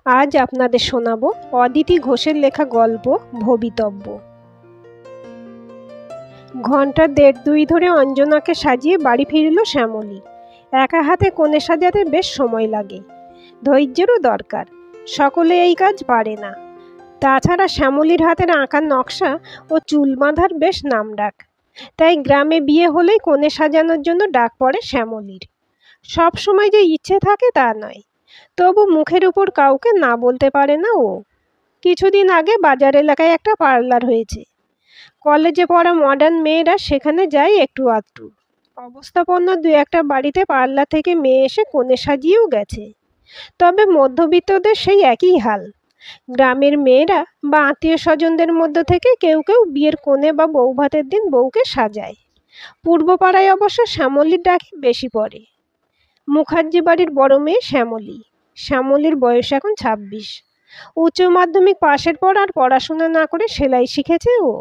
আজ আপনাদের শোনাবো অদিতি ঘোষের লেখা গল্প ভবিতব্য। ঘন্টা দেড় দুই ধরে অঞ্জনাকে সাজিয়ে বাড়ি ফিরল শ্যামলী। একা হাতে কনে সাজাতে বেশ সময় লাগে, ধৈর্যেরও দরকার। সকলে এই কাজ পারে না। তাছাড়া শ্যামলীর হাতের আঁকার নকশা ও চুল বাঁধার বেশ নামডাক। তাই গ্রামে বিয়ে হলেই কনে সাজানোর জন্য ডাক পড়ে শ্যামলীর। সব সময় যে ইচ্ছে থাকে তা নয়, তবু মুখের উপর কাউকে না বলতে পারে না ও। কিছুদিন আগে বাজার এলাকায় একটা পার্লার হয়েছে। কলেজে পড়া মডার্ন মেয়েরা সেখানে যায় একটু আধটু। অবস্থাপন্ন দু একটা বাড়িতে পার্লার থেকে মেয়ে এসে কনে সাজিয়েও গেছে। তবে মধ্যবিত্তদের সেই একই হাল। গ্রামের মেয়েরা বা আত্মীয় স্বজনদের মধ্য থেকে কেউ কেউ বিয়ের কনে বা বৌভাতের দিন বউকে সাজায়। পূর্বপাড়ায় অবশ্য শ্যামলীর ডাকই বেশি পড়ে। মুখার্জি বাড়ির বড় মেয়ে শ্যামলী। শ্যামলীর বয়স এখন 26। উচ্চ মাধ্যমিক পাশের পর আর পড়াশোনা না করে সেলাই শিখেছে ও।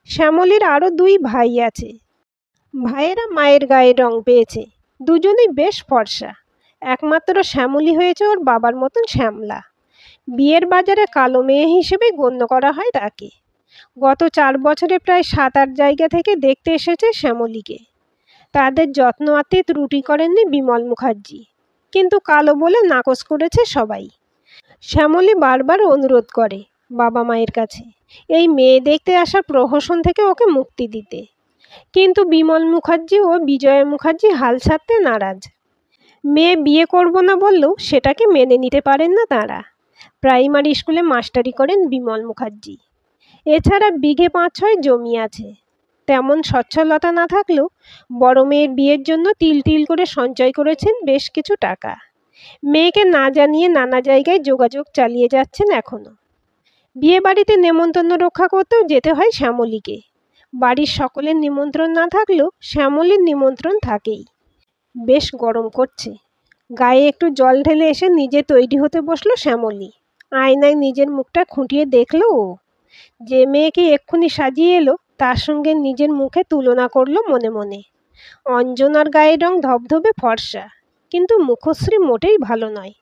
শ্যামলীর আরও দুই ভাই আছে। ভাইয়েরা মায়ের গায়ের রং পেয়েছে, দুজনেই বেশ ফর্সা। একমাত্র শ্যামলী হয়েছে ওর বাবার মতন শ্যামলা। বিয়ের বাজারে কালো মেয়ে হিসেবে গণ্য করা হয় তাকে। গত 4 বছরে প্রায় 7-8 জায়গা থেকে দেখতে এসেছে শ্যামলীকে। তাদের যত্ন আত্মে ত্রুটি করেননি বিমল মুখার্জি, কিন্তু কালো বলে নাকচ করেছে সবাই। শ্যামলী বারবার অনুরোধ করে বাবা মায়ের কাছে এই মেয়ে দেখতে আসার প্রহসন থেকে ওকে মুক্তি দিতে, কিন্তু বিমল মুখার্জি ও বিজয়া মুখার্জি হাল ছাড়তে নারাজ। মেয়ে বিয়ে করব না বললেও সেটাকে মেনে নিতে পারেন না তাঁরা। প্রাইমারি স্কুলে মাস্টারি করেন বিমল মুখার্জি। এছাড়া বিঘে 5-6 জমি আছে। তেমন সচ্ছলতা না থাকলেও বড় মেয়ের বিয়ের জন্য তিল তিল করে সঞ্চয় করেছেন বেশ কিছু টাকা। মেয়েকে না জানিয়ে নানা জায়গায় যোগাযোগ চালিয়ে যাচ্ছেন এখনো। বিয়ে বাড়িতে নেমন্তন্ন রক্ষা করতেও যেতে হয় শ্যামলীকে। বাড়ির সকলের নিমন্ত্রণ না থাকলেও শ্যামলীর নিমন্ত্রণ থাকেই। বেশ গরম করছে। গায়ে একটু জল ঢেলে এসে নিজে তৈরি হতে বসলো শ্যামলী। আয়নায় নিজের মুখটা খুঁটিয়ে দেখলো ও। যে মেয়েকে এক্ষুনি সাজিয়ে এলো তার সঙ্গে নিজের মুখে তুলনা করলো মনে মনে। অঞ্জনার গায়ের রং ধবধবে ফর্সা, কিন্তু মুখশ্রী মোটেই ভালো নয়।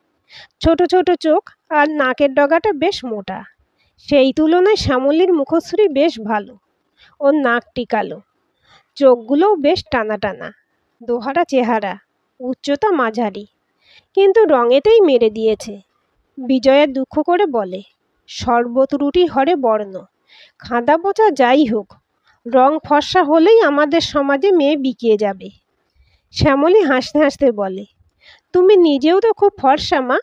ছোট ছোট চোখ আর নাকের ডগাটা বেশ মোটা। সেই তুলনায় শ্যামলীর মুখশ্রী বেশ ভালো। ওর নাকটি কালো, চোখগুলোও বেশ টানা টানা। দোহারা চেহারা, উচ্চতা মাঝারি, কিন্তু রঙেতেই মেরে দিয়েছে। বিজয়া দুঃখ করে বলে, শরবত রুটি হরে বর্ণ, খাঁদা বোচা যাই হোক, রং ফর্সা হলেই আমাদের সমাজে মেয়ে বিকিয়ে যাবে। শ্যামলী হাসতে হাসতে বলে, তুমি নিজেও তো খুব ফর্সা মা।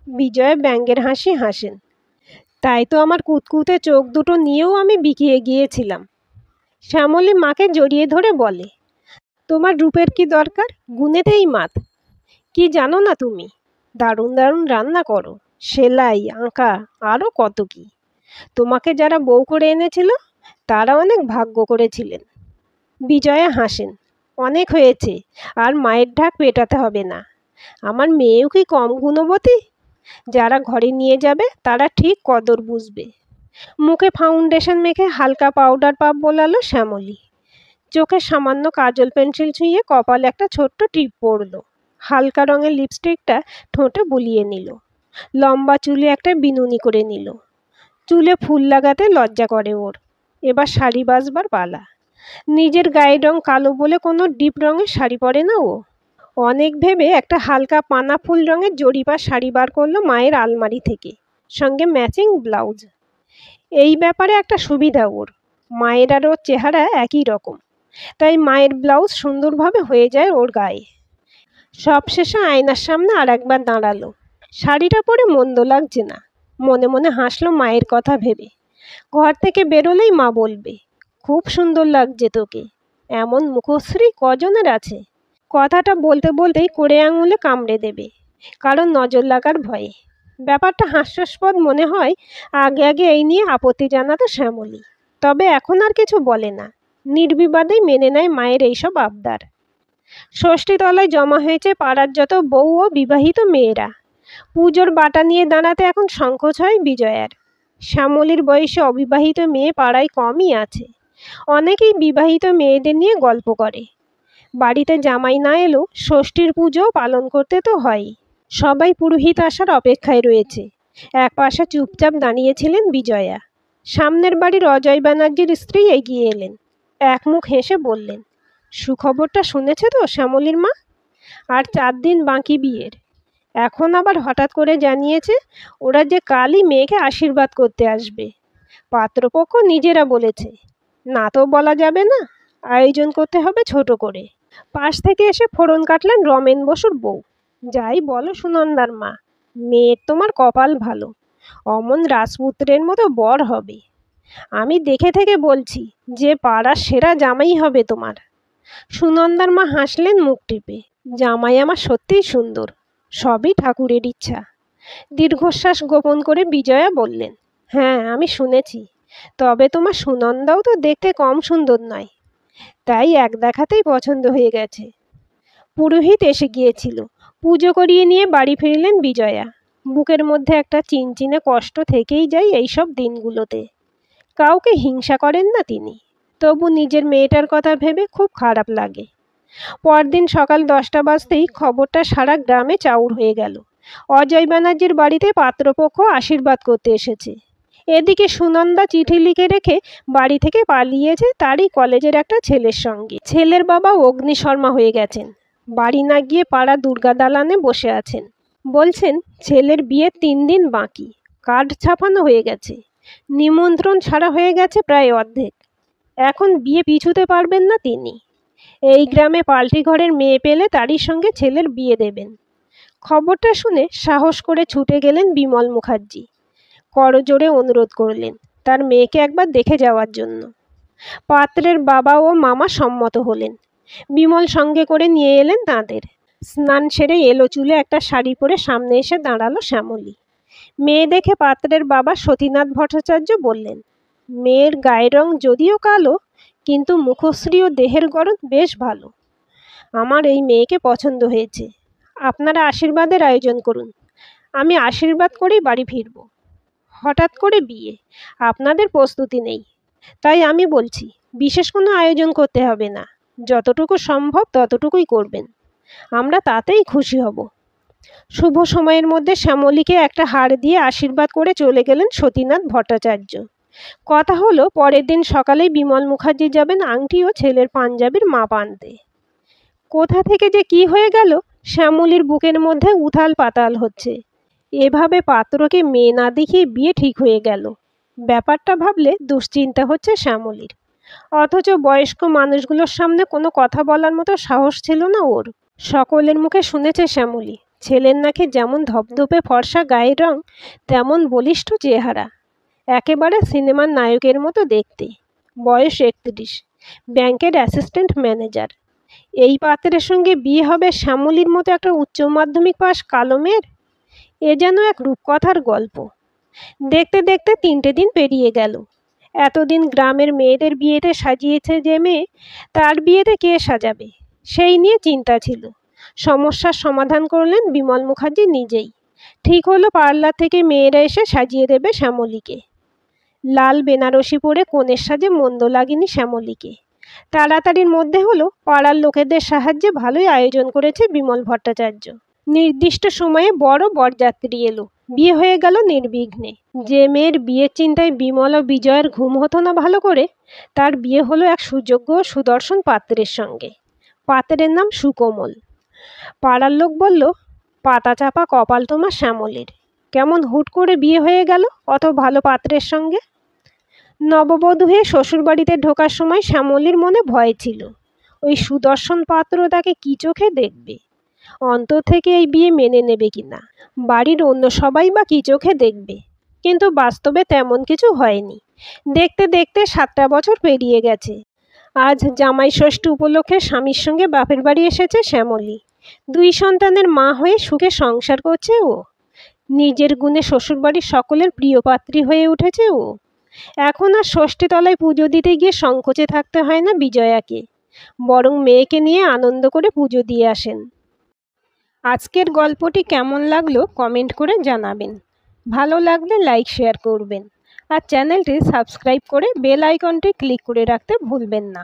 বিজয়া ব্যঙ্গের হাসি হাসেন। তাই তো আমার কুতকুতে চোখ দুটো নিয়েও আমি বিকিয়ে গিয়েছিলাম। শ্যামলী মাকে জড়িয়ে ধরে বলে, তোমার রূপের কি দরকার, গুণেতেই মাত। কি জানো না তুমি, দারুণ দারুণ রান্না করো, সেলাই, আঁকা, আরও কত কি। তোমাকে যারা বউ করে এনেছিল তারা অনেক ভাগ্য করেছিলেন। বিজয়া হাসেন, অনেক হয়েছে, আর মায়ের ঢাক পেটাতে হবে না। আমার মেয়েও কি কম গুণবতী? যারা ঘরে নিয়ে যাবে তারা ঠিক কদর বুঝবে। মুখে ফাউন্ডেশন মেখে হালকা পাউডার পাপ বোলালো শ্যামলী। চোখে সামান্য কাজল পেন্সিল ছুঁয়ে কপালে একটা ছোট্ট টিপ পড়লো। হালকা রঙের লিপস্টিকটা ঠোঁটে বুলিয়ে নিল। লম্বা চুলে একটা বিনুনি করে নিল। চুলে ফুল লাগাতে লজ্জা করে ওর। এবার শাড়ি বাজবার পালা। নিজের গায়ের রং কালো বলে কোনো ডিপ রঙের শাড়ি পরে না ও। অনেক ভেবে একটা হালকা পানা ফুল রঙের জরিপা শাড়ি বার করলো মায়ের আলমারি থেকে, সঙ্গে ম্যাচিং ব্লাউজ। এই ব্যাপারে একটা সুবিধা ওর, মায়ের আর ওর চেহারা একই রকম, তাই মায়ের ব্লাউজ সুন্দরভাবে হয়ে যায় ওর গায়ে। সবশেষে আয়নার সামনে আর একবার দাঁড়ালো। শাড়িটা পরে মন্দ লাগছে না, মনে মনে হাসলো মায়ের কথা ভেবে। ঘর থেকে বেরোলেই মা বলবে, খুব সুন্দর লাগছে তোকে। এমন মুখশ্রী কজনের আছে? কথাটা বলতে বলতেই কোড়ে আঙুলে কামড়ে দেবে, কারণ নজর লাগার ভয়ে। ব্যাপারটা হাস্যাস্পদ মনে হয়। আগে আগে এই নিয়ে আপত্তি জানাতো শ্যামলী, তবে এখন আর কিছু বলে না। নির্বিবাদেই মেনে নেয় মায়ের এইসব আবদার। ষষ্ঠীতলায় জমা হয়েছে পাড়ার যত বউ ও বিবাহিত মেয়েরা। পুজোর বাটা নিয়ে দাঁড়াতে এখন সংকোচ হয় বিজয়ার। শ্যামলীর বয়সে অবিবাহিত মেয়ে পাড়ায় কমই আছে। অনেকেই বিবাহিত মেয়েদের নিয়ে গল্প করে। বাড়িতে জামাই না এলেও ষষ্ঠীর পুজো পালন করতে তো হয়ই। সবাই পুরোহিত আসার অপেক্ষায় রয়েছে। একপাশে চুপচাপ দাঁড়িয়েছিলেন বিজয়া। সামনের বাড়ির অজয় ব্যানার্জির স্ত্রী এগিয়ে এলেন। এক মুখ হেসে বললেন, সুখবরটা শুনেছে তো শ্যামলীর মা? আর 4 দিন বাকি বিয়ের। এখন আবার হঠাৎ করে জানিয়েছে ওরা যে কালই মেয়েকে আশীর্বাদ করতে আসবে। পাত্রপক্ষ নিজেরা বলেছে, না তো বলা যাবে না, আয়োজন করতে হবে ছোট করে। পাশ থেকে এসে ফোড়ন কাটলেন রমেন বসুর বউ। যাই বলো সুনন্দার মা, মেয়ের তোমার কপাল ভালো, অমন রাজপুত্রের মতো বর হবে। আমি দেখে থেকে বলছি যে পাড়ার সেরা জামাই হবে তোমার। সুনন্দার মা হাসলেন মুখ টিপে। জামাই আমার সত্যিই সুন্দর, সবই ঠাকুরের ইচ্ছা। দীর্ঘশ্বাস গোপন করে বিজয়া বললেন, হ্যাঁ আমি শুনেছি, তবে তোমার সুনন্দাও তো দেখতে কম সুন্দর নয়, তাই এক দেখাতেই পছন্দ হয়ে গেছে। পুরোহিত এসে গিয়েছিল। পুজো করিয়ে নিয়ে বাড়ি ফিরলেন বিজয়া। বুকের মধ্যে একটা চিনচিনে কষ্ট থেকেই যায় এইসব দিনগুলোতে। কাউকে হিংসা করেন না তিনি, তবু নিজের মেয়েটার কথা ভেবে খুব খারাপ লাগে। পরদিন সকাল 10টা বাজতেই খবরটা সারা গ্রামে চাউর হয়ে গেল। অজয় ব্যানার্জির বাড়িতে পাত্রপক্ষ আশীর্বাদ করতে এসেছে। এদিকে সুনন্দা চিঠি লিখে রেখে বাড়ি থেকে পালিয়েছে তারই কলেজের একটা ছেলের সঙ্গে। ছেলের বাবা অগ্নিশর্মা হয়ে গেছেন। বাড়ি না গিয়ে পাড়া দুর্গা দালানে বসে আছেন। বলছেন ছেলের বিয়ে 3 দিন বাকি, কার্ড ছাপানো হয়ে গেছে, নিমন্ত্রণ ছাড়া হয়ে গেছে প্রায় অর্ধেক। এখন বিয়ে পিছুতে পারবেন না তিনি। এই গ্রামে পাল্টি ঘরের মেয়ে পেলে তারই সঙ্গে ছেলের বিয়ে দেবেন। খবরটা শুনে সাহস করে ছুটে গেলেন বিমল মুখার্জি। করজোড়ে অনুরোধ করলেন তার মেয়েকে একবার দেখে যাওয়ার জন্য। পাত্রের বাবা ও মামা সম্মত হলেন। বিমল সঙ্গে করে নিয়ে এলেন তাঁদের। স্নান সেরে এলো চুলে একটা শাড়ি পরে সামনে এসে দাঁড়ালো শ্যামলী। মেয়ে দেখে পাত্রের বাবা সতীনাথ ভট্টাচার্য বললেন, মেয়ের গায়ের রং যদিও কালো, কিন্তু মুখশ্রী ও দেহের গড়ন বেশ ভালো। আমার এই মেয়েকে পছন্দ হয়েছে। আপনারা আশীর্বাদের আয়োজন করুন, আমি আশীর্বাদ করেই বাড়ি ফিরব। হঠাৎ করে বিয়ে, আপনাদের প্রস্তুতি নেই, তাই আমি বলছি বিশেষ কোনো আয়োজন করতে হবে না, যতটুকু সম্ভব ততটুকুই করবেন, আমরা তাতেই খুশি হব। শুভ সময়ের মধ্যে শ্যামলীকে একটা হার দিয়ে আশীর্বাদ করে চলে গেলেন সতীনাথ ভট্টাচার্য। কথা হলো পরের দিন সকালেই বিমল মুখার্জি যাবেন আংটি ও ছেলের পাঞ্জাবির মাপ আনতে। কোথা থেকে যে কি হয়ে গেল, শ্যামলীর বুকের মধ্যে উথাল পাতাল হচ্ছে। এভাবে পাত্রকে মেয়ে না দেখিয়ে বিয়ে ঠিক হয়ে গেল, ব্যাপারটা ভাবলে দুশ্চিন্তা হচ্ছে শ্যামলীর। অথচ বয়স্ক মানুষগুলোর সামনে কোনো কথা বলার মতো সাহস ছিল না ওর। সকলের মুখে শুনেছে শ্যামলী ছেলের নাকি যেমন ধপধপে ফর্সা গায়ের রং, তেমন বলিষ্ঠ চেহারা, একেবারে সিনেমার নায়কের মতো দেখতে। বয়স 31, ব্যাংকের অ্যাসিস্ট্যান্ট ম্যানেজার। এই পাত্রের সঙ্গে বিয়ে হবে শ্যামলীর মতো একটা উচ্চ মাধ্যমিক পাশ কালো মেয়ের? এ যেন এক রূপকথার গল্প। দেখতে দেখতে 3টে দিন পেরিয়ে গেল। এতদিন গ্রামের মেয়েদের বিয়েতে সাজিয়েছে যে মেয়ে, তার বিয়েতে কে সাজাবে সেই নিয়ে চিন্তা ছিল। সমস্যার সমাধান করলেন বিমল মুখার্জি নিজেই। ঠিক হলো পার্লার থেকে মেয়েরা এসে সাজিয়ে দেবে শ্যামলীকে। লাল বেনারসি পরে কনের সাজে মন্দ লাগেনি শ্যামলীকে। তাড়াতাড়ির মধ্যে হলো পাড়ার লোকেদের সাহায্যে ভালোই আয়োজন করেছে বিমল ভট্টাচার্য। নির্দিষ্ট সময়ে বড় বরযাত্রী এলো, বিয়ে হয়ে গেল নির্বিঘ্নে। যে মেয়ের বিয়ের চিন্তায় বিমল ও বিজয়ের ঘুম হতো না ভালো করে, তার বিয়ে হলো এক সুযোগ্য সুদর্শন পাত্রের সঙ্গে। পাত্রের নাম সুকোমল। পাড়ার লোক বলল, পাতা চাপা কপাল তোমার শ্যামলীর, কেমন হুট করে বিয়ে হয়ে গেল অত ভালো পাত্রের সঙ্গে। নববধূ হয়ে শ্বশুরবাড়িতে ঢোকার সময় শ্যামলীর মনে ভয় ছিল, ওই সুদর্শন পাত্র তাকে কি চোখে দেখবে, অন্তর থেকে এই বিয়ে মেনে নেবে কিনা, বাড়ির অন্য সবাই বা কি চোখে দেখবে। কিন্তু বাস্তবে তেমন কিছু হয়নি। দেখতে দেখতে 7টা বছর পেরিয়ে গেছে। আজ জামাই ষষ্ঠী উপলক্ষে স্বামীর সঙ্গে বাপের বাড়ি এসেছে শ্যামলী। 2 সন্তানের মা হয়ে সুখে সংসার করছে ও। নিজের গুণে শ্বশুরবাড়ির সকলের প্রিয় পাত্রী হয়ে উঠেছে ও। এখন আর ষষ্ঠী তলায় পুজো দিতে গিয়ে সংকোচে থাকতে হয় না বিজয়াকে, বরং মেয়েকে নিয়ে আনন্দ করে পুজো দিয়ে আসেন। আজকের গল্পটি কেমন লাগলো কমেন্ট করে জানাবেন। ভালো লাগলে লাইক শেয়ার করবেন আর চ্যানেলটি সাবস্ক্রাইব করে বেল আইকনটি ক্লিক করে রাখতে ভুলবেন না।